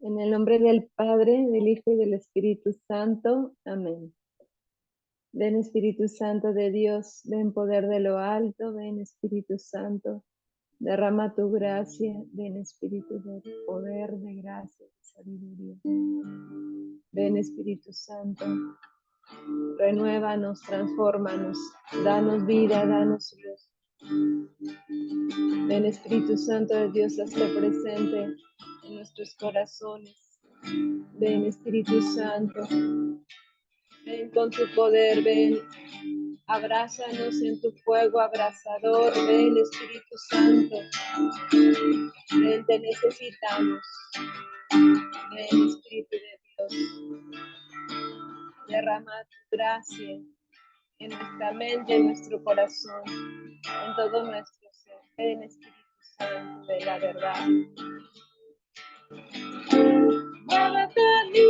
En el nombre del Padre, del Hijo y del Espíritu Santo. Amén. Ven Espíritu Santo de Dios, ven poder de lo alto, ven Espíritu Santo, derrama tu gracia, ven Espíritu de poder, de gracia, de sabiduría. Ven Espíritu Santo, renuévanos, transfórmanos, danos vida, danos luz. Ven Espíritu Santo de Dios, hazte presente en nuestros corazones. Ven Espíritu Santo, ven con tu poder, ven, abrázanos en tu fuego abrasador, ven Espíritu Santo, ven, te necesitamos, ven Espíritu de Dios, derrama tu gracia en nuestra mente, en nuestro corazón, en todo nuestro ser, ven Espíritu Santo de la verdad. Muévete en mí,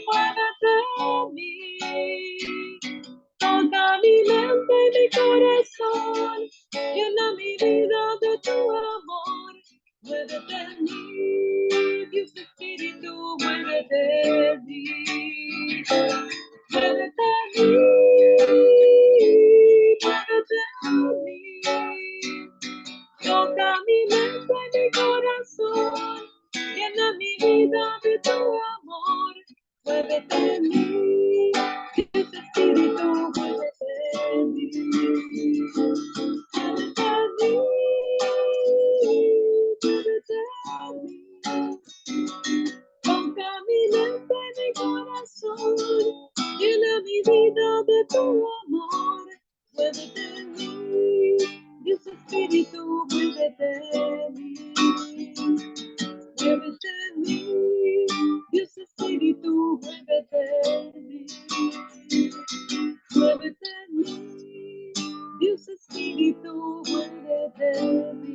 muévete en mí, toca mi mente y mi corazón, llena mi vida de tu amor. Muévete en mí, Dios Espíritu, muévete en mí, muévete en mí, muévete en mí, toca mi mente y mi corazón, llena mi vida de tu amor. Muévete en mí, Dios Espíritu, muévete en mí, muévete en mí, muévete en mí, toca mi mente y mi corazón, llena mi vida de tu amor. Muévete en mí, Dios Espíritu, muévete en mí, muévete en mí, Dios Espíritu, muévete en mí, muévete en mí, Dios Espíritu, muévete en mí.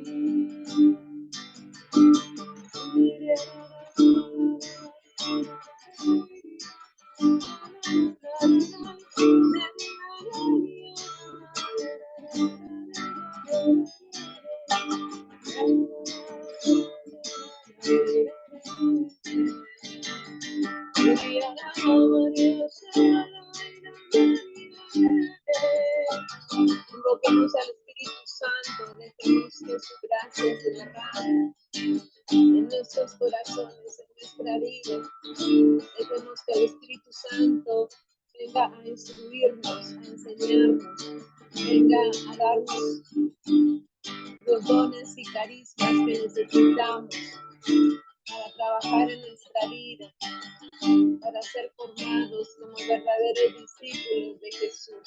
Invocamos al Espíritu Santo, dejemos que su gracia se derrame en nuestros corazones, en nuestra vida. Dejemos que el Espíritu Santo venga a instruirnos, a enseñarnos, venga a darnos los dones y carismas que necesitamos para trabajar en nuestra vida, para ser formados como verdaderos discípulos de Jesús.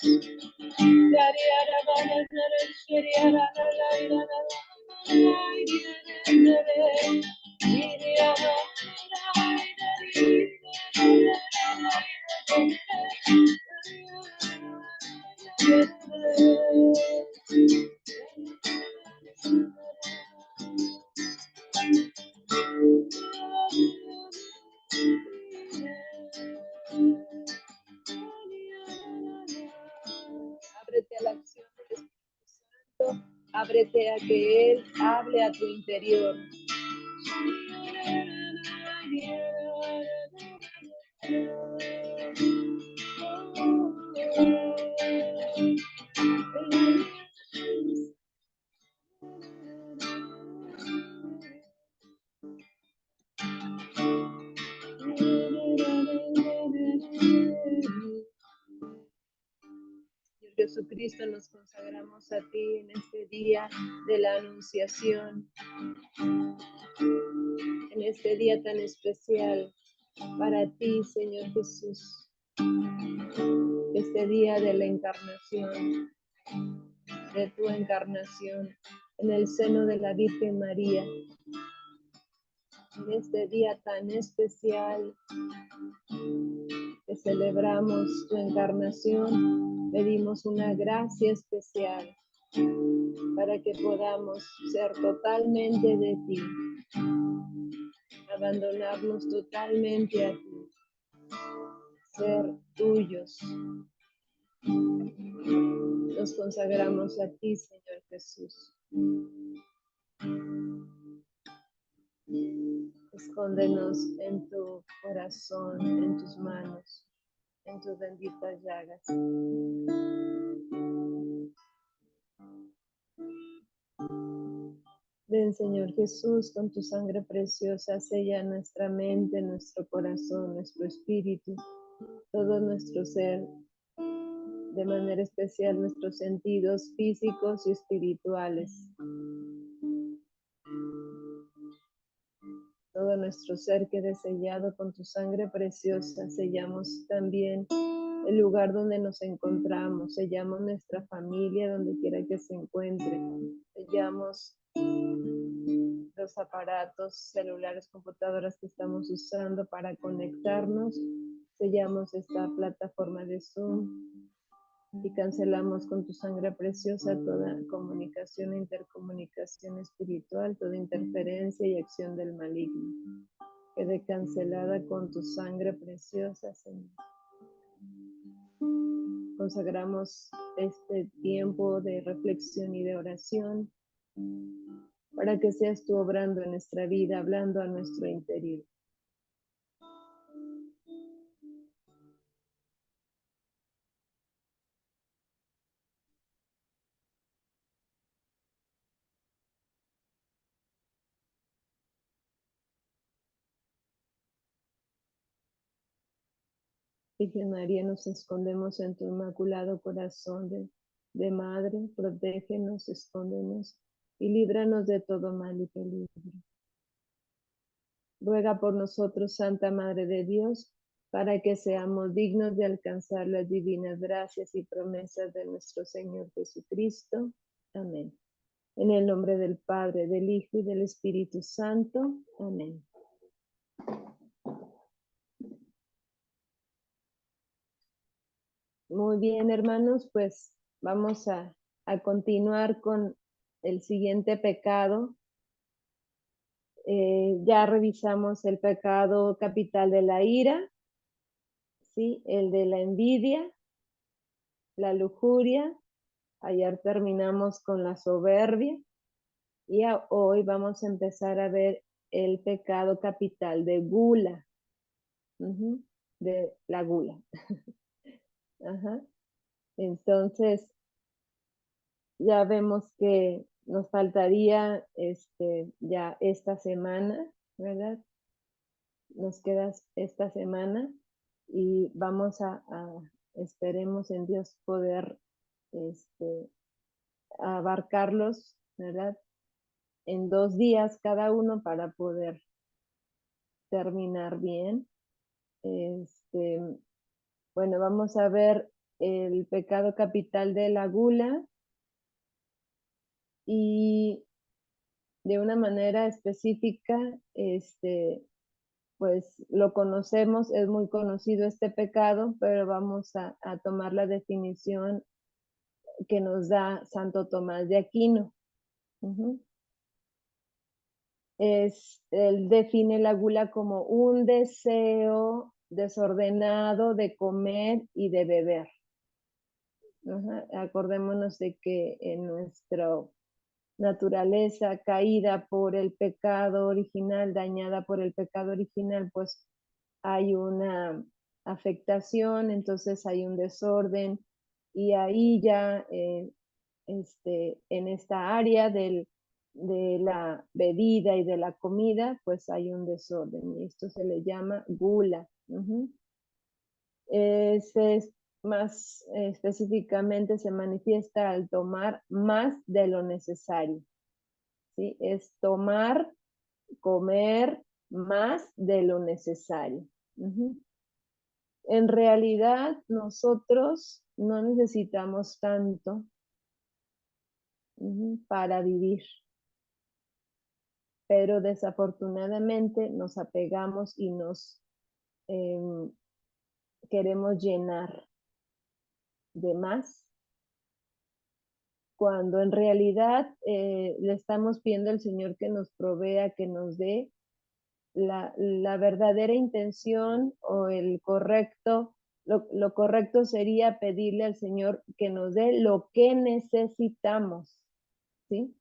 Ábrete a la acción del Espíritu Santo, ábrete a que Él hable a tu interior. Jesucristo, nos consagramos a ti en este día de la Anunciación, en este día tan especial para ti, Señor Jesús, este día de la encarnación, de tu encarnación en el seno de la Virgen María, en este día tan especial que celebramos tu encarnación, pedimos una gracia especial para que podamos ser totalmente de ti, abandonarnos totalmente a ti, ser tuyos. Nos consagramos a ti, Señor Jesús. Escóndenos en tu corazón, en tus manos, en tus benditas llagas. Ven, Señor Jesús, con tu sangre preciosa, sella nuestra mente, nuestro corazón, nuestro espíritu, todo nuestro ser, de manera especial nuestros sentidos físicos y espirituales. Todo nuestro ser quede sellado con tu sangre preciosa. Sellamos también el lugar donde nos encontramos, sellamos nuestra familia donde quiera que se encuentre, sellamos los aparatos celulares, computadoras que estamos usando para conectarnos, sellamos esta plataforma de Zoom y cancelamos con tu sangre preciosa toda comunicación e intercomunicación espiritual, toda interferencia y acción del maligno. Quede cancelada con tu sangre preciosa, Señor. Consagramos este tiempo de reflexión y de oración para que seas tú obrando en nuestra vida, hablando a nuestro interior. Virgen María, nos escondemos en tu inmaculado corazón de Madre, protégenos, escóndenos y líbranos de todo mal y peligro. Ruega por nosotros, Santa Madre de Dios, para que seamos dignos de alcanzar las divinas gracias y promesas de nuestro Señor Jesucristo. Amén. En el nombre del Padre, del Hijo y del Espíritu Santo. Amén. Muy bien, hermanos, pues vamos a continuar con el siguiente pecado. Ya revisamos el pecado capital de la ira, ¿sí? El de la envidia, la lujuria. Ayer terminamos con la soberbia y hoy vamos a empezar a ver el pecado capital de gula, de la gula. Ajá. Entonces, ya vemos que nos faltaría ya esta semana, ¿verdad? Nos queda esta semana y vamos esperemos en Dios poder abarcarlos, ¿verdad? En 2 días cada uno para poder terminar bien. Bueno, vamos a ver el pecado capital de la gula y de una manera específica, pues lo conocemos, es muy conocido este pecado, pero vamos a tomar la definición que nos da Santo Tomás de Aquino. Él define la gula como un deseo desordenado de comer y de beber. Acordémonos de que en nuestra naturaleza caída por el pecado original, dañada por el pecado original, pues hay una afectación, entonces hay un desorden y ahí ya en esta área de la bebida y de la comida, pues hay un desorden y esto se le llama gula. Más específicamente se manifiesta al tomar más de lo necesario. ¿Sí? Es tomar, comer más de lo necesario. En realidad, nosotros no necesitamos tanto para vivir, pero desafortunadamente nos apegamos y nos queremos llenar de más, cuando en realidad le estamos pidiendo al Señor que nos provea, que nos dé la verdadera intención o el correcto. Lo correcto sería pedirle al Señor que nos dé lo que necesitamos, ¿sí?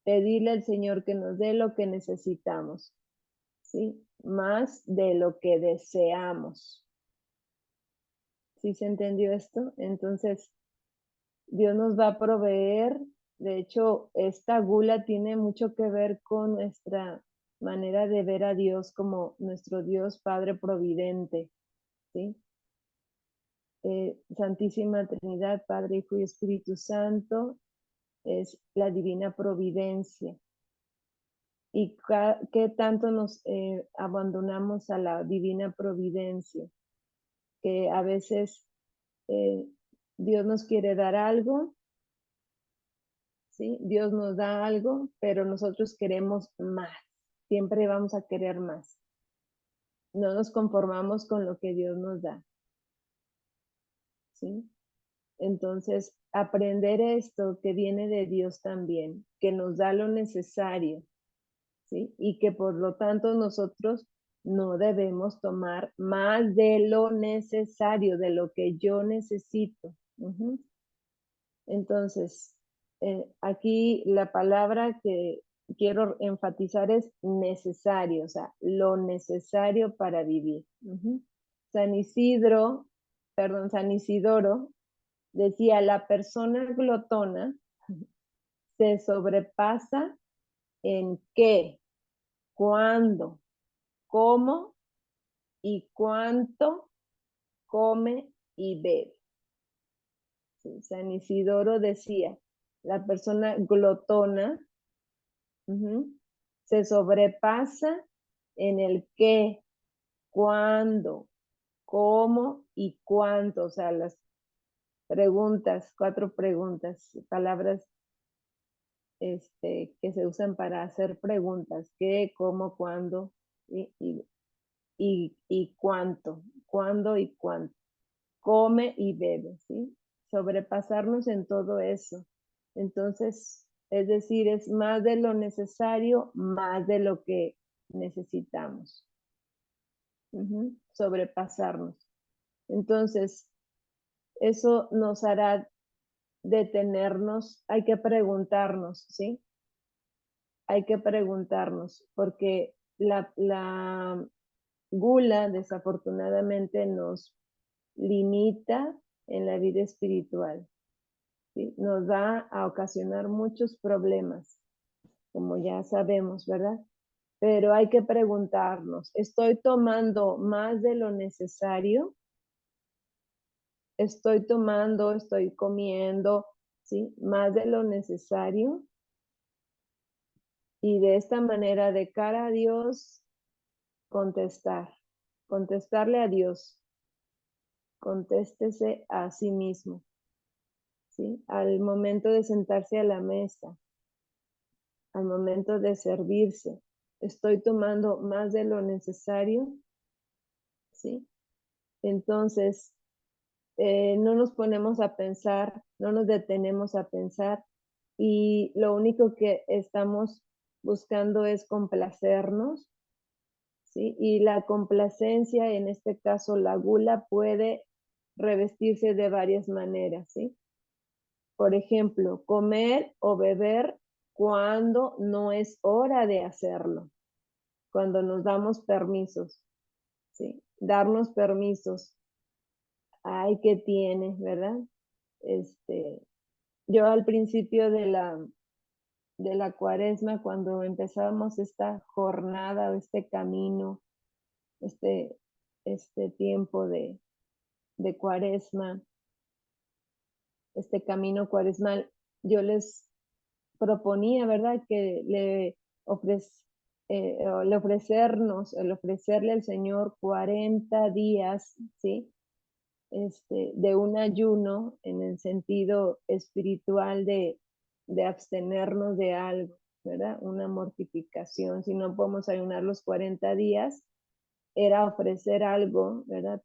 pedirle al Señor que nos dé lo que necesitamos, ¿sí? Más de lo que deseamos. ¿Sí se entendió esto? Entonces, Dios nos va a proveer. De hecho, esta gula tiene mucho que ver con nuestra manera de ver a Dios como nuestro Dios Padre Providente, ¿sí? Santísima Trinidad, Padre, Hijo y Espíritu Santo, es la divina providencia. ¿Y qué tanto nos abandonamos a la divina providencia? Que a veces Dios nos quiere dar algo, ¿sí? Dios nos da algo, pero nosotros queremos más. Siempre vamos a querer más. No nos conformamos con lo que Dios nos da, ¿sí? Entonces, aprender esto que viene de Dios también, que nos da lo necesario, ¿sí? Y que por lo tanto nosotros no debemos tomar más de lo necesario, de lo que yo necesito. Entonces, aquí la palabra que quiero enfatizar es necesario, o sea, lo necesario para vivir. San Isidro, perdón, San Isidoro decía, la persona glotona se sobrepasa en qué, cuándo, cómo y cuánto come y bebe. Sí, San Isidoro decía, la persona glotona se sobrepasa en el qué, cuándo, cómo y cuánto, o sea, las preguntas, 4 preguntas, palabras que se usan para hacer preguntas, qué, cómo, cuándo y cuánto, cuándo y cuánto, come y bebe, ¿sí? Sobrepasarnos en todo eso. Entonces, es decir, es más de lo necesario, más de lo que necesitamos. Sobrepasarnos. Entonces, eso nos hará detenernos, hay que preguntarnos, ¿sí? Hay que preguntarnos, porque la gula desafortunadamente nos limita en la vida espiritual, ¿sí? Nos va a ocasionar muchos problemas, como ya sabemos, ¿verdad? Pero hay que preguntarnos, ¿estoy tomando más de lo necesario? Estoy comiendo, ¿sí? Más de lo necesario. Y de esta manera, de cara a Dios, contestarle a Dios, contéstese a sí mismo, ¿sí? Al momento de sentarse a la mesa, al momento de servirse, estoy tomando más de lo necesario, ¿sí? Entonces, no nos ponemos a pensar, no nos detenemos a pensar y lo único que estamos buscando es complacernos, ¿sí? Y la complacencia, en este caso la gula, puede revestirse de varias maneras, ¿sí? Por ejemplo, comer o beber cuando no es hora de hacerlo, cuando nos damos permisos, ¿sí? Darnos permisos. Ay, ¿qué tiene, verdad? Yo al principio de la cuaresma, cuando empezábamos esta jornada o este camino, este, este tiempo de cuaresma, este camino cuaresmal, yo les proponía, ¿verdad? Que el ofrecerle al Señor 40 días, ¿sí? De un ayuno en el sentido espiritual de abstenernos de algo, ¿verdad? Una mortificación. Si no podemos ayunar los 40 días, era ofrecer algo, ¿verdad?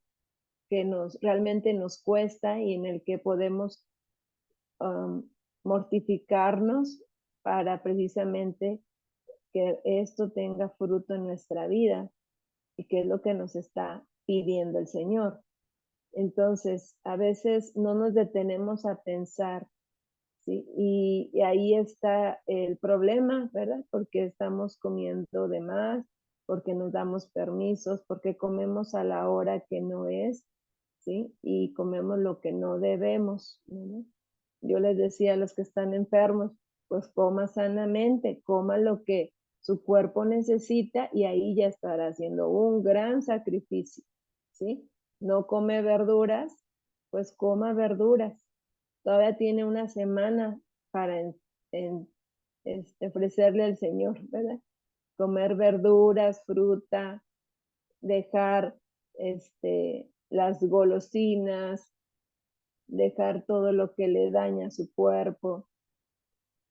Que realmente nos cuesta y en el que podemos mortificarnos para precisamente que esto tenga fruto en nuestra vida y que es lo que nos está pidiendo el Señor. Entonces, a veces no nos detenemos a pensar ¿sí? Y ahí está el problema, ¿verdad? Porque estamos comiendo de más, porque nos damos permisos, porque comemos a la hora que no es, ¿sí? Y comemos lo que no debemos, ¿no? Yo les decía a los que están enfermos, pues coma sanamente, coma lo que su cuerpo necesita y ahí ya estará haciendo un gran sacrificio, ¿sí? No come verduras, pues coma verduras. Todavía tiene una semana para ofrecerle al Señor, ¿verdad? Comer verduras, fruta, dejar las golosinas, dejar todo lo que le daña a su cuerpo,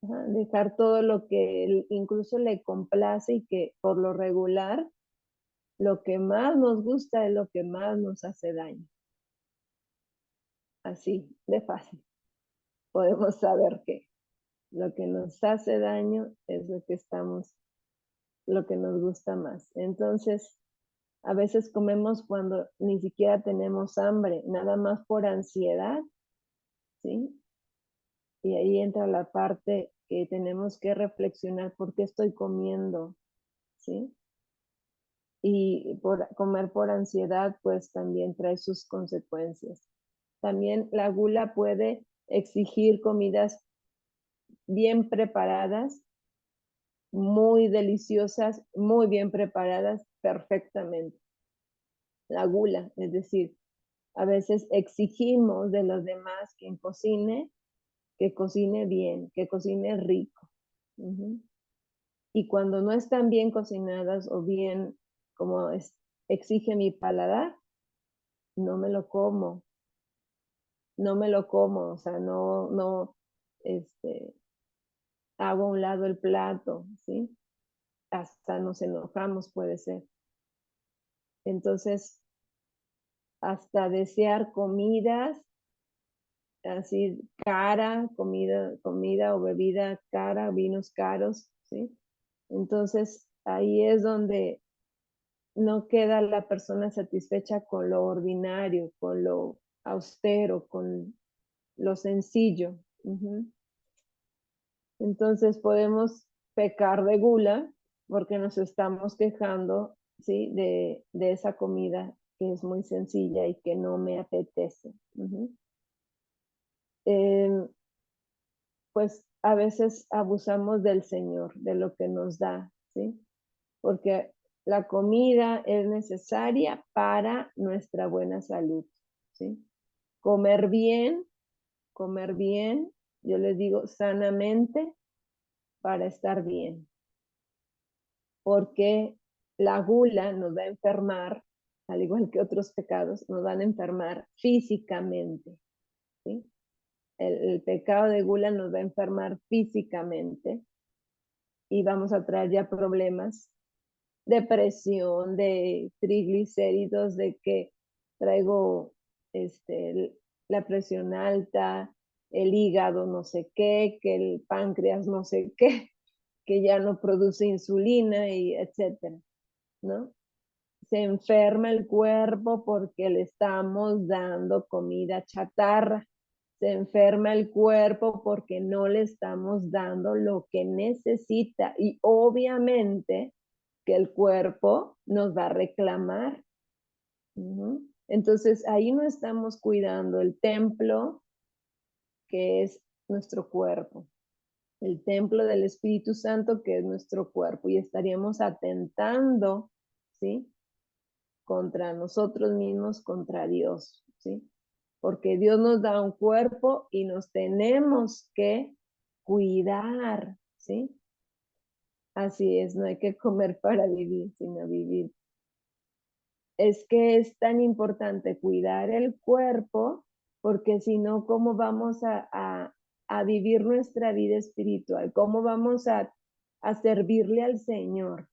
dejar todo lo que incluso le complace y que por lo regular lo que más nos gusta es lo que más nos hace daño. Así de fácil. Podemos saber que lo que nos hace daño es lo que nos gusta más. Entonces, a veces comemos cuando ni siquiera tenemos hambre, nada más por ansiedad, ¿sí? Y ahí entra la parte que tenemos que reflexionar, ¿por qué estoy comiendo? ¿Sí? Y por comer por ansiedad, pues también trae sus consecuencias. También la gula puede exigir comidas bien preparadas, muy deliciosas, muy bien preparadas, perfectamente. La gula, es decir, a veces exigimos de los demás quien cocine, que cocine bien, que cocine rico. Y cuando no están bien cocinadas o bien como exige mi paladar, no me lo como. No me lo como, o sea, no, hago a un lado el plato, ¿sí? Hasta nos enojamos, puede ser. Entonces, hasta desear comidas así cara, comida o bebida cara, vinos caros, ¿sí? Entonces, ahí es donde no queda la persona satisfecha con lo ordinario, con lo austero, con lo sencillo. Entonces podemos pecar de gula porque nos estamos quejando, ¿sí? de esa comida que es muy sencilla y que no me apetece. Pues a veces abusamos del Señor, de lo que nos da, ¿sí? Porque la comida es necesaria para nuestra buena salud, ¿sí? Comer bien, yo les digo sanamente para estar bien, porque la gula nos va a enfermar, al igual que otros pecados, nos van a enfermar físicamente, ¿sí? El pecado de gula nos va a enfermar físicamente y vamos a traer ya problemas de presión, de triglicéridos, de que traigo la presión alta, el hígado no sé qué, que el páncreas no sé qué, que ya no produce insulina y etcétera, ¿no? Se enferma el cuerpo porque le estamos dando comida chatarra. Se enferma el cuerpo porque no le estamos dando lo que necesita. Y obviamente que el cuerpo nos va a reclamar. Entonces ahí no estamos cuidando el templo que es nuestro cuerpo, el templo del Espíritu Santo que es nuestro cuerpo y estaríamos atentando, ¿sí? Contra nosotros mismos, contra Dios, ¿sí? Porque Dios nos da un cuerpo y nos tenemos que cuidar, ¿sí? Así es, no hay que comer para vivir, sino vivir. Es que es tan importante cuidar el cuerpo, porque si no, ¿cómo vamos a vivir nuestra vida espiritual? ¿Cómo vamos a servirle al Señor?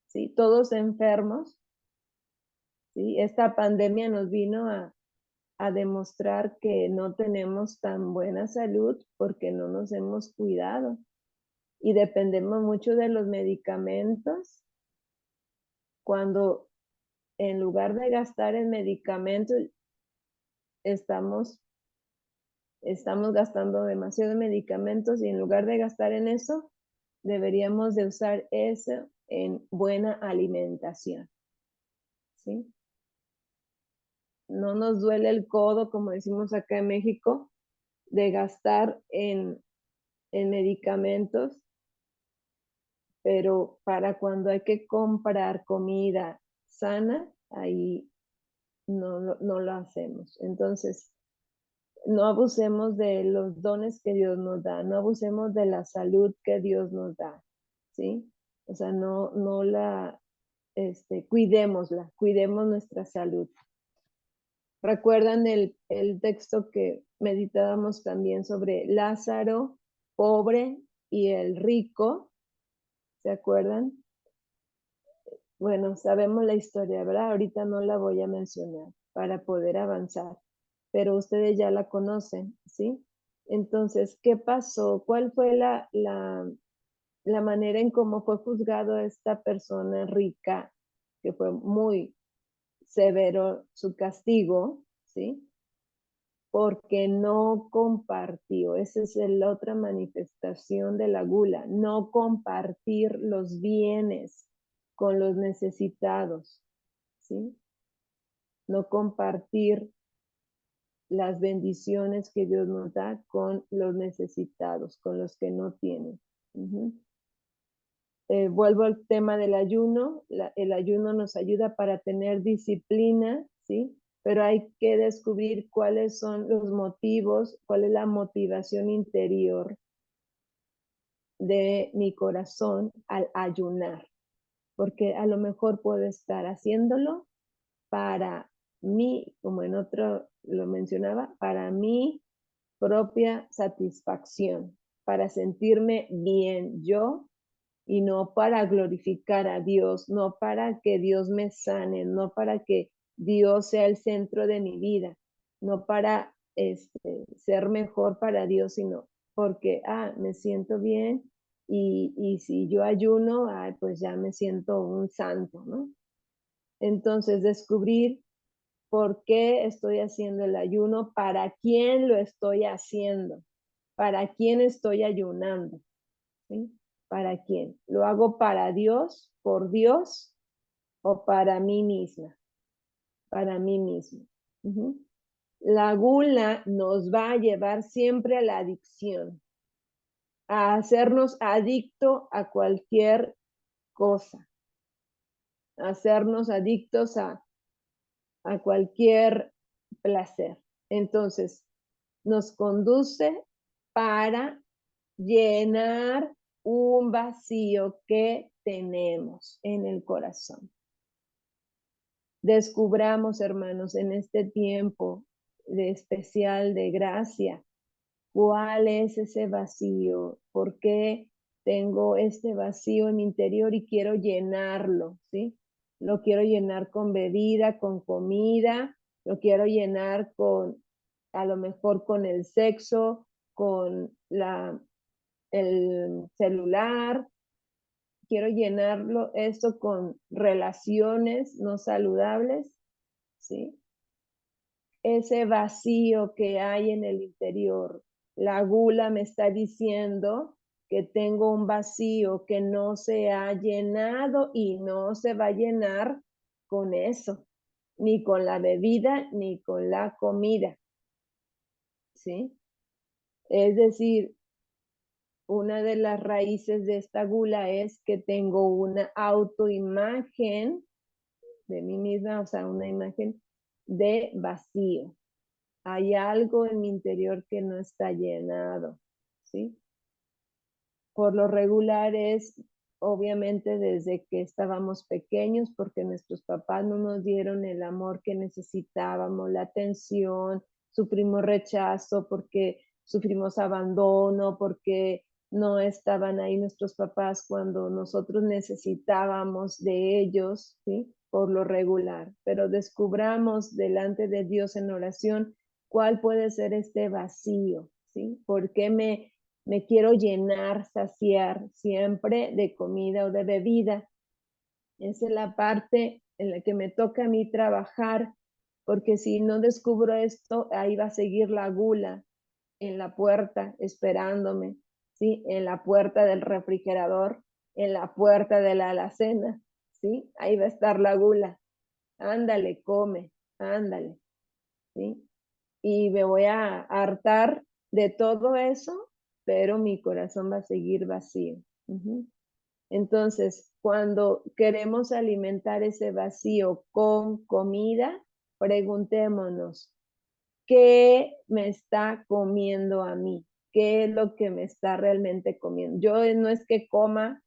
¿Sí? Todos enfermos, ¿sí? Esta pandemia nos vino a demostrar que no tenemos tan buena salud porque no nos hemos cuidado y dependemos mucho de los medicamentos cuando en lugar de gastar en medicamentos estamos estamos gastando demasiado en medicamentos y en lugar de gastar en eso, deberíamos de usar eso en buena alimentación, ¿sí? No nos duele el codo, como decimos acá en México, de gastar en medicamentos, pero para cuando hay que comprar comida sana, ahí no lo hacemos. Entonces, no abusemos de los dones que Dios nos da, no abusemos de la salud que Dios nos da, ¿sí? O sea, no la, cuidémosla, cuidemos nuestra salud. ¿Recuerdan el texto que meditábamos también sobre Lázaro, pobre, y el rico? ¿Se acuerdan? Bueno, sabemos la historia, ¿verdad? Ahorita no la voy a mencionar para poder avanzar, pero ustedes ya la conocen, ¿sí? Entonces, ¿qué pasó? ¿Cuál fue la manera en cómo fue juzgado esta persona rica, que fue muy severo su castigo, ¿sí? Porque no compartió. Esa es la otra manifestación de la gula, no compartir los bienes con los necesitados, ¿sí? No compartir las bendiciones que Dios nos da con los necesitados, con los que no tienen. Vuelvo al tema del ayuno. El ayuno nos ayuda para tener disciplina, ¿sí? Pero hay que descubrir cuáles son los motivos, cuál es la motivación interior de mi corazón al ayunar, porque a lo mejor puedo estar haciéndolo para mí, como en otro lo mencionaba, para mi propia satisfacción, para sentirme bien yo y no para glorificar a Dios, no para que Dios me sane, no para que Dios sea el centro de mi vida, no para ser mejor para Dios, sino porque, me siento bien y si yo ayuno, pues ya me siento un santo, ¿no? Entonces, descubrir por qué estoy haciendo el ayuno, para quién lo estoy haciendo, para quién estoy ayunando, ¿sí? ¿Para quién? ¿Lo hago para Dios, por Dios o para mí misma? Para mí misma. La gula nos va a llevar siempre a la adicción, a hacernos adicto a cualquier cosa, a hacernos adictos a cualquier placer. Entonces, nos conduce para llenar un vacío que tenemos en el corazón. Descubramos, hermanos, en este tiempo de especial de gracia, cuál es ese vacío, por qué tengo este vacío en mi interior y quiero llenarlo, ¿sí? Lo quiero llenar con bebida, con comida, lo quiero llenar con, a lo mejor con el sexo, con el celular, quiero llenarlo esto con relaciones no saludables, ¿sí? Ese vacío que hay en el interior. La gula me está diciendo que tengo un vacío que no se ha llenado y no se va a llenar con eso, ni con la bebida, ni con la comida, ¿sí? Es decir, una de las raíces de esta gula es que tengo una autoimagen de mí misma, o sea, una imagen de vacío. Hay algo en mi interior que no está llenado, ¿sí? Por lo regular es, obviamente, desde que estábamos pequeños, porque nuestros papás no nos dieron el amor que necesitábamos, la atención, sufrimos rechazo porque sufrimos abandono, porque no estaban ahí nuestros papás cuando nosotros necesitábamos de ellos, ¿sí? Por lo regular. Pero descubramos delante de Dios en oración cuál puede ser este vacío, ¿sí? ¿Por qué me quiero llenar, saciar siempre de comida o de bebida? Esa es la parte en la que me toca a mí trabajar, porque si no descubro esto, ahí va a seguir la gula en la puerta esperándome, ¿sí? En la puerta del refrigerador, en la puerta de la alacena, ¿sí? Ahí va a estar la gula. Ándale, come, ándale, ¿sí? Y me voy a hartar de todo eso, pero mi corazón va a seguir vacío. Entonces, cuando queremos alimentar ese vacío con comida, preguntémonos, ¿qué me está comiendo a mí? ¿Qué es lo que me está realmente comiendo? Yo no es que coma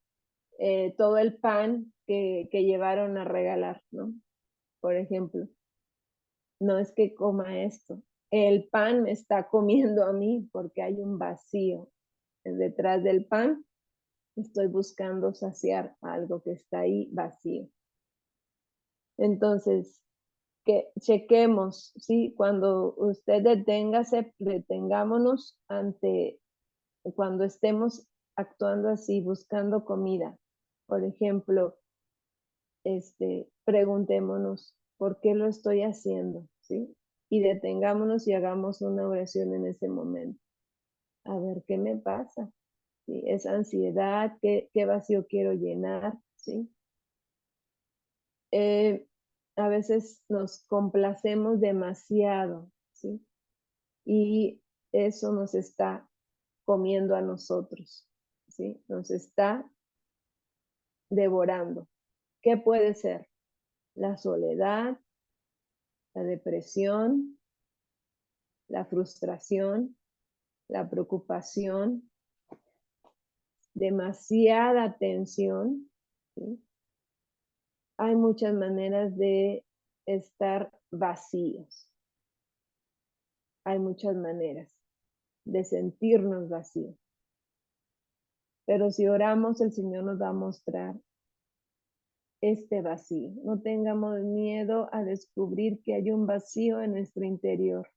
todo el pan que llevaron a regalar, ¿no? Por ejemplo, no es que coma esto. El pan me está comiendo a mí porque hay un vacío. Detrás del pan estoy buscando saciar algo que está ahí vacío. Entonces, que chequemos, ¿sí? Cuando usted detengámonos ante, cuando estemos actuando así, buscando comida. Por ejemplo, preguntémonos, ¿por qué lo estoy haciendo? ¿Sí? Y detengámonos y hagamos una oración en ese momento. A ver, ¿qué me pasa? ¿Sí? ¿Es ansiedad? ¿Qué vacío quiero llenar? ¿Sí? A veces nos complacemos demasiado, ¿sí? Y eso nos está comiendo a nosotros, ¿sí? Nos está devorando. ¿Qué puede ser? La soledad, la depresión, la frustración, la preocupación, demasiada tensión, ¿sí? Hay muchas maneras de estar vacíos. Hay muchas maneras de sentirnos vacíos. Pero si oramos, el Señor nos va a mostrar este vacío. No tengamos miedo a descubrir que hay un vacío en nuestro interior.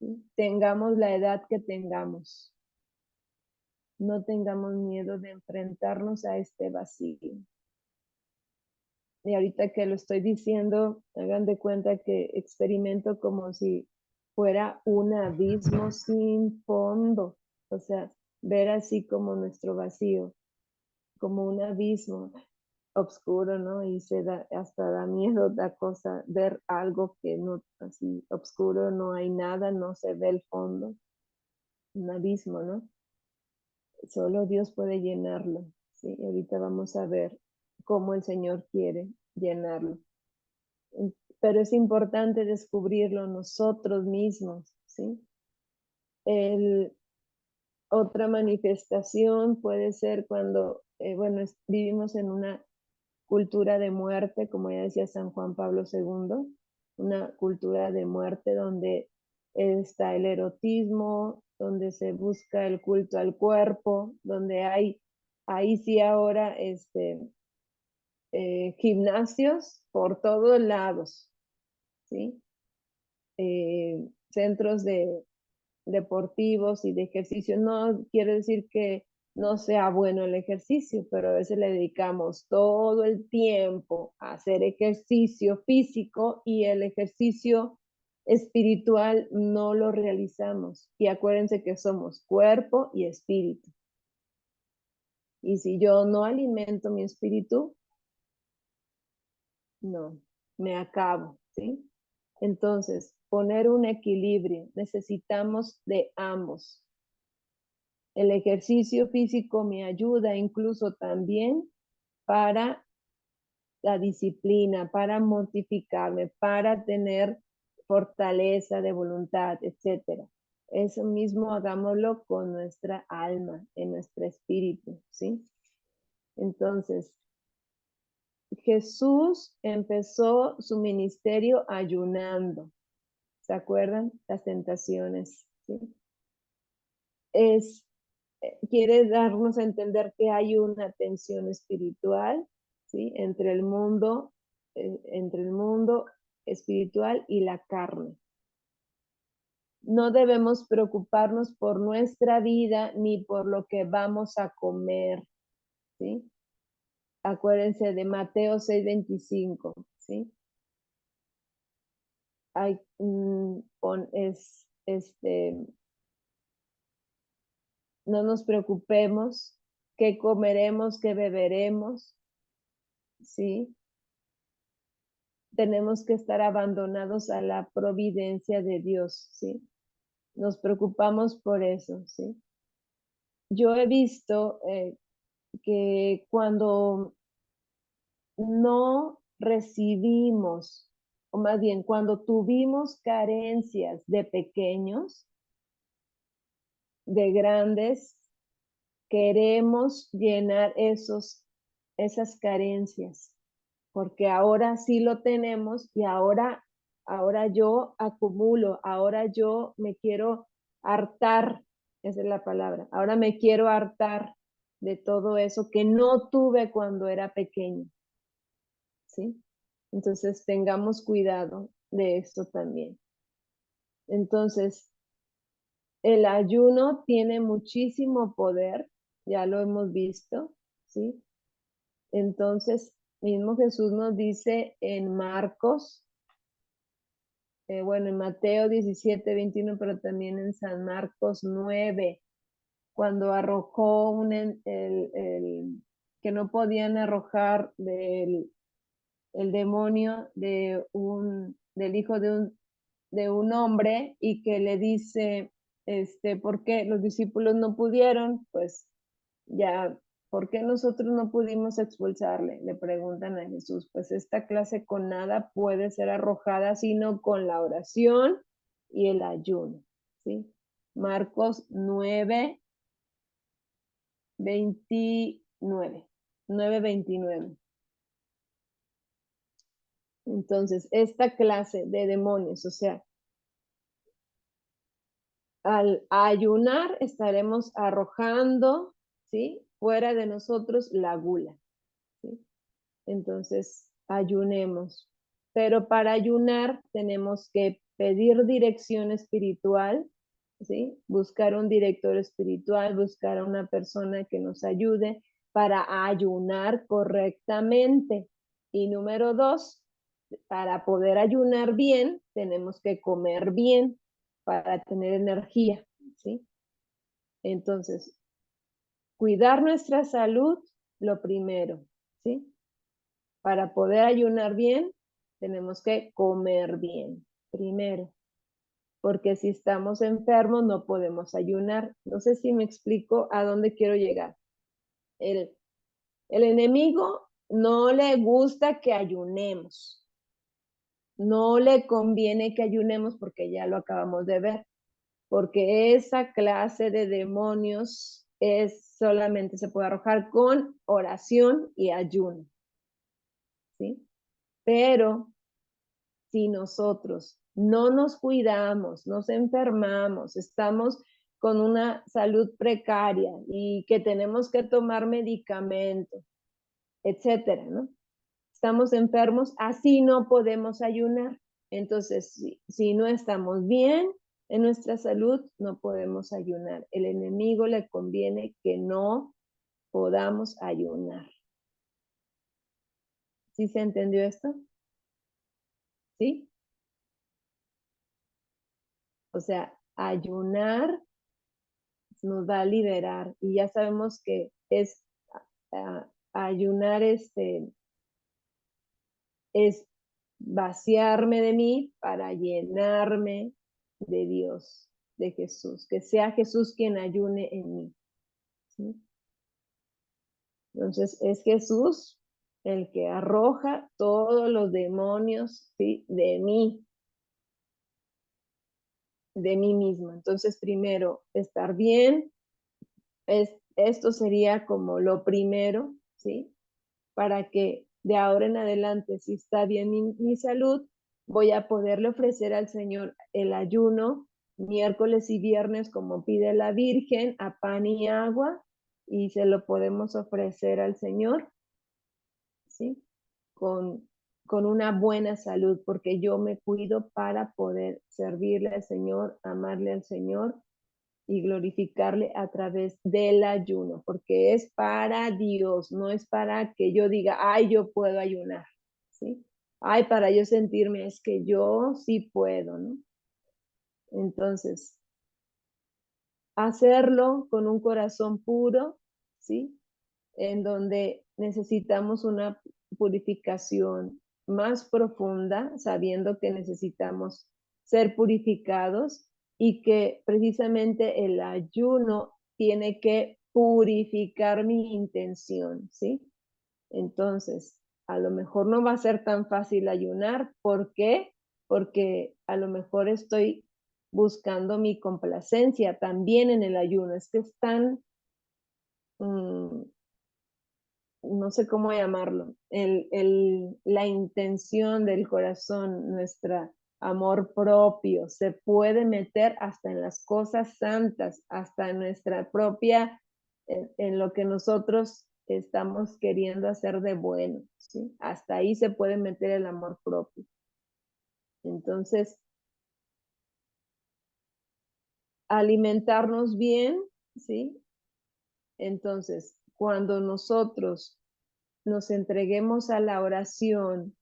¿Sí? Tengamos la edad que tengamos. No tengamos miedo de enfrentarnos a este vacío. Y ahorita que lo estoy diciendo, hagan de cuenta que experimento como si fuera un abismo sin fondo. O sea, ver así como nuestro vacío, como un abismo oscuro, ¿no? Y hasta da miedo, da cosa, ver algo que no, así, oscuro, no hay nada, no se ve el fondo, un abismo, ¿no? Solo Dios puede llenarlo, ¿sí? Y ahorita vamos a ver cómo el Señor quiere llenarlo. Pero es importante descubrirlo nosotros mismos, ¿sí? Otra manifestación puede ser cuando, bueno, vivimos en una cultura de muerte, como ya decía San Juan Pablo II, una cultura de muerte donde está el erotismo, donde se busca el culto al cuerpo, donde ahí sí ahora, gimnasios por todos lados, ¿sí? Centros deportivos y de ejercicio. No quiere decir que no sea bueno el ejercicio, pero a veces le dedicamos todo el tiempo a hacer ejercicio físico y el ejercicio espiritual no lo realizamos. Y acuérdense que somos cuerpo y espíritu. Y si yo no alimento mi espíritu, no, me acabo, ¿sí? Entonces, poner un equilibrio, necesitamos de ambos. El ejercicio físico me ayuda incluso también para la disciplina, para mortificarme, para tener fortaleza de voluntad, etc. Eso mismo hagámoslo con nuestra alma, en nuestro espíritu, ¿sí? Entonces, Jesús empezó su ministerio ayunando. ¿Se acuerdan? Las tentaciones, ¿sí? Quiere darnos a entender que hay una tensión espiritual, ¿sí? Entre el mundo espiritual y la carne. No debemos preocuparnos por nuestra vida ni por lo que vamos a comer, ¿sí? Acuérdense de Mateo 6:25, ¿sí? Es no nos preocupemos qué comeremos, qué beberemos, ¿sí? Tenemos que estar abandonados a la providencia de Dios, ¿sí? Nos preocupamos por eso, ¿sí? Yo he visto que cuando no recibimos, o más bien cuando tuvimos carencias de pequeños, de grandes, queremos llenar esas carencias, porque ahora sí lo tenemos y ahora yo acumulo, ahora yo me quiero hartar, esa es la palabra, ahora me quiero hartar de todo eso que no tuve cuando era pequeño, ¿sí? Entonces tengamos cuidado de esto también. Entonces, el ayuno tiene muchísimo poder, ya lo hemos visto, ¿sí? Entonces, mismo Jesús nos dice en Marcos, bueno, en Mateo 17:21, pero también en San Marcos 9, cuando arrojó que no podían arrojar el demonio del hijo de un hombre y que le dice, ¿por qué los discípulos no pudieron? Pues ya, ¿por qué nosotros no pudimos expulsarle? Le preguntan a Jesús. Pues esta clase con nada puede ser arrojada, sino con la oración y el ayuno, ¿sí? Marcos 9:29. Entonces, esta clase de demonios, o sea, al ayunar estaremos arrojando, ¿sí? Fuera de nosotros la gula, ¿sí? Entonces, ayunemos. Pero para ayunar tenemos que pedir dirección espiritual, ¿sí? Buscar un director espiritual, buscar a una persona que nos ayude para ayunar correctamente. Y número 2, para poder ayunar bien, tenemos que comer bien para tener energía, ¿sí? Entonces, cuidar nuestra salud, lo primero, ¿sí? Para poder ayunar bien, tenemos que comer bien, primero, porque si estamos enfermos no podemos ayunar. No sé si me explico a dónde quiero llegar. El enemigo no le gusta que ayunemos. No le conviene que ayunemos porque ya lo acabamos de ver, porque esa clase de demonios solamente se puede arrojar con oración y ayuno, ¿sí? Pero si nosotros no nos cuidamos, nos enfermamos, estamos con una salud precaria y que tenemos que tomar medicamentos, etcétera, ¿no? Estamos enfermos, así no podemos ayunar. Entonces, si no estamos bien en nuestra salud, no podemos ayunar. El enemigo le conviene que no podamos ayunar. ¿Sí se entendió esto? ¿Sí? O sea, ayunar nos va a liberar y ya sabemos que es ayunar es vaciarme de mí para llenarme de Dios, de Jesús, que sea Jesús quien ayune en mí, ¿sí? Entonces es Jesús el que arroja todos los demonios, ¿sí? De mí misma. Entonces primero estar bien, esto sería como lo primero, ¿sí? Para que de ahora en adelante, si está bien mi salud, voy a poderle ofrecer al Señor el ayuno miércoles y viernes como pide la Virgen, a pan y agua, y se lo podemos ofrecer al Señor, ¿sí? Con una buena salud, porque yo me cuido para poder servirle al Señor, amarle al Señor y glorificarle a través del ayuno, porque es para Dios, no es para que yo diga, ay, yo puedo ayunar, ¿sí? Ay, para yo sentirme, es que yo sí puedo, ¿no? Entonces, hacerlo con un corazón puro, ¿sí? En donde necesitamos una purificación más profunda, sabiendo que necesitamos ser purificados y que precisamente el ayuno tiene que purificar mi intención, ¿sí? Entonces, a lo mejor no va a ser tan fácil ayunar. ¿Por qué? Porque a lo mejor estoy buscando mi complacencia también en el ayuno. Es que es tan, no sé cómo llamarlo, la intención del corazón, nuestro amor propio, se puede meter hasta en las cosas santas, hasta en nuestra propia, en lo que nosotros estamos queriendo hacer de bueno, ¿sí? Hasta ahí se puede meter el amor propio. Entonces, alimentarnos bien, ¿sí? Entonces, cuando nosotros nos entreguemos a la oración,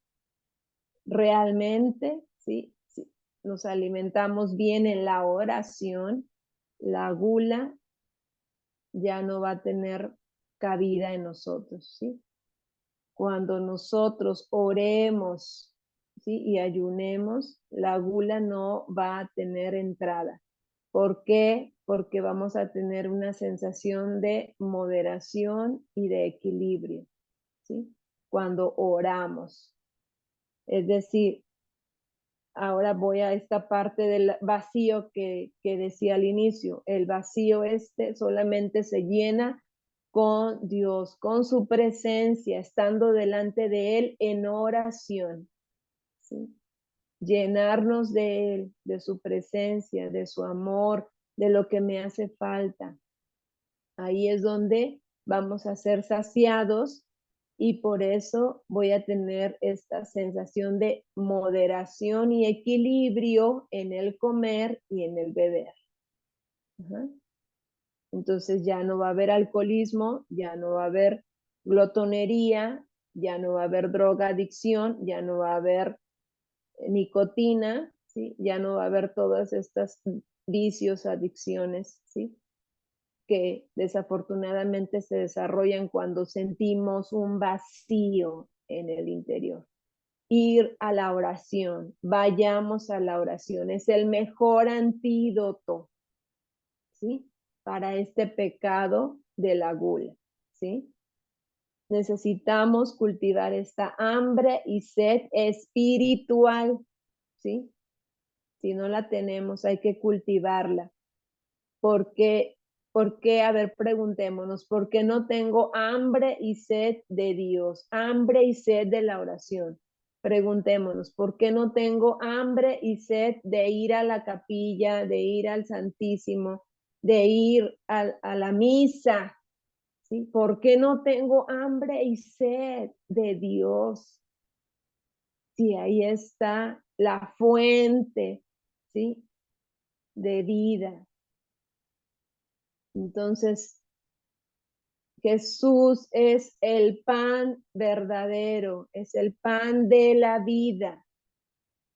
realmente, ¿sí? Sí, nos alimentamos bien en la oración, la gula ya no va a tener cabida en nosotros, ¿sí? Cuando nosotros oremos, ¿sí? Y ayunemos, la gula no va a tener entrada. ¿Por qué? Porque vamos a tener una sensación de moderación y de equilibrio, ¿sí? Cuando oramos. Es decir, ahora voy a esta parte del vacío que decía al inicio. El vacío este solamente se llena con Dios, con su presencia, estando delante de Él en oración, ¿sí? Llenarnos de Él, de su presencia, de su amor, de lo que me hace falta. Ahí es donde vamos a ser saciados y por eso voy a tener esta sensación de moderación y equilibrio en el comer y en el beber. Ajá. Entonces ya no va a haber alcoholismo, ya no va a haber glotonería, ya no va a haber drogadicción, ya no va a haber nicotina, ¿sí? Ya no va a haber todas estas vicios, adicciones, ¿sí? Que desafortunadamente se desarrollan cuando sentimos un vacío en el interior. Ir a la oración, vayamos a la oración, es el mejor antídoto, ¿sí? Para este pecado de la gula, ¿sí? Necesitamos cultivar esta hambre y sed espiritual, ¿sí? Si no la tenemos, hay que cultivarla. ¿Por qué? ¿Por qué? A ver, preguntémonos, ¿por qué no tengo hambre y sed de Dios? Hambre y sed de la oración. Preguntémonos, ¿por qué no tengo hambre y sed de ir a la capilla, de ir al Santísimo, de ir a la misa? ¿Sí? ¿Por qué no tengo hambre y sed de Dios? Si ahí está la fuente, ¿sí? De vida. Entonces, Jesús es el pan verdadero, es el pan de la vida.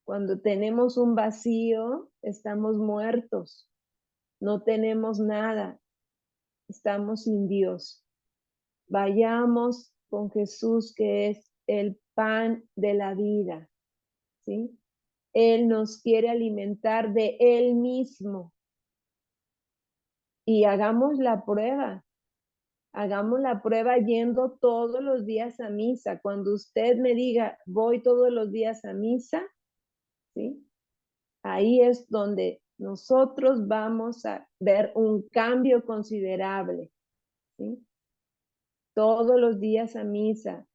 Cuando tenemos un vacío, estamos muertos, no tenemos nada, estamos sin Dios. Vayamos con Jesús, que es el pan de la vida, ¿sí? Él nos quiere alimentar de Él mismo y hagamos la prueba. Hagamos la prueba yendo todos los días a misa. Cuando usted me diga, voy todos los días a misa, ¿sí? Ahí es donde nosotros vamos a ver un cambio considerable, ¿sí? Todos los días a misa,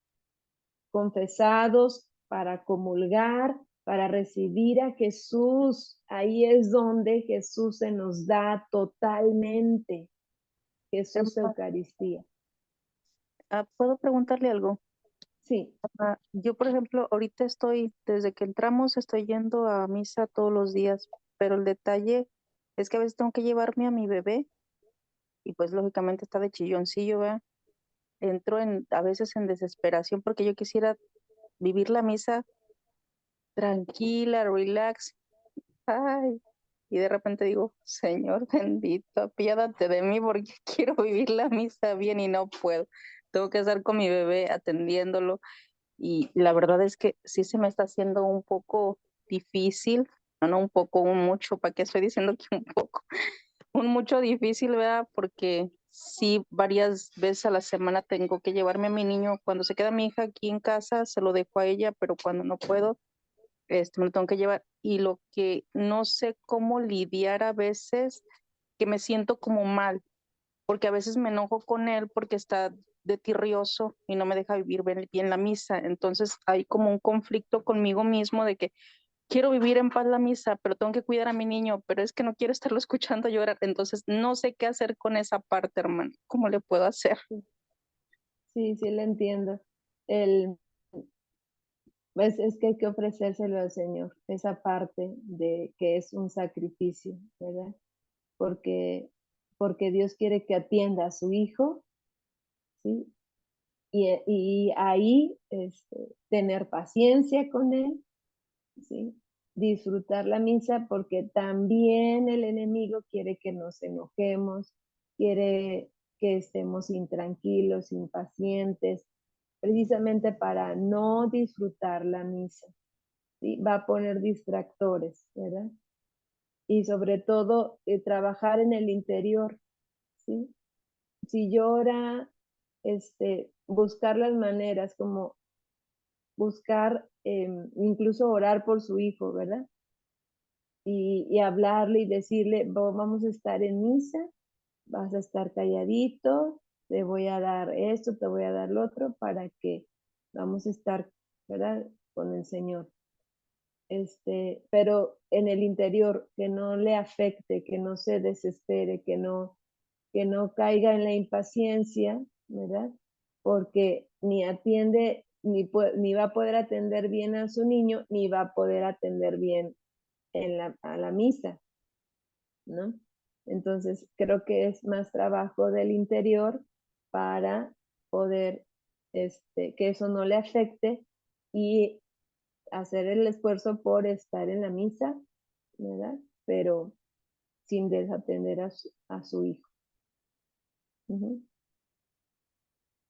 confesados para comulgar, para recibir a Jesús. Ahí es donde Jesús se nos da totalmente. Jesús Emma, Eucaristía. ¿puedo preguntarle algo? Sí. Yo, por ejemplo, ahorita desde que entramos, estoy yendo a misa todos los días, pero el detalle es que a veces tengo que llevarme a mi bebé y pues lógicamente está de chilloncillo, ¿verdad? A veces en desesperación porque yo quisiera vivir la misa tranquila, relax. Ay, y de repente digo, Señor bendito, apiádate de mí porque quiero vivir la misa bien y no puedo. Tengo que estar con mi bebé atendiéndolo y la verdad es que sí se me está haciendo un poco difícil, no un poco, un mucho, ¿para qué estoy diciendo que un poco? Un mucho difícil, ¿verdad? Porque sí, varias veces a la semana tengo que llevarme a mi niño. Cuando se queda mi hija aquí en casa, se lo dejo a ella, pero cuando no puedo, me lo tengo que llevar. Y lo que no sé cómo lidiar a veces, que me siento como mal, porque a veces me enojo con él porque está de tirrioso y no me deja vivir bien la misa. Entonces hay como un conflicto conmigo mismo de que quiero vivir en paz la misa, pero tengo que cuidar a mi niño, pero es que no quiero estarlo escuchando llorar. Entonces no sé qué hacer con esa parte, hermano. ¿Cómo le puedo hacer? Sí, sí, le entiendo. El, pues es que hay que ofrecérselo al Señor, esa parte de que es un sacrificio, ¿verdad? Porque, porque Dios quiere que atienda a su hijo, ¿sí? Y ahí tener paciencia con él, ¿sí? Disfrutar la misa porque también el enemigo quiere que nos enojemos, quiere que estemos intranquilos, impacientes, precisamente para no disfrutar la misa, ¿sí? Va a poner distractores, ¿verdad? Y sobre todo trabajar en el interior, ¿sí? Si llora, buscar las maneras, como buscar, incluso orar por su hijo, ¿verdad? Y hablarle y decirle, vamos a estar en misa, vas a estar calladito, te voy a dar esto, te voy a dar lo otro, para que vamos a estar, ¿verdad? Con el Señor. Pero en el interior, que no le afecte, que no se desespere, que no caiga en la impaciencia, ¿verdad? Porque ni atiende, ni va a poder atender bien a su niño, ni va a poder atender bien a la misa, ¿no? Entonces, creo que es más trabajo del interior para poder que eso no le afecte y hacer el esfuerzo por estar en la misa, ¿verdad? Pero sin desatender a su hijo. Ujú.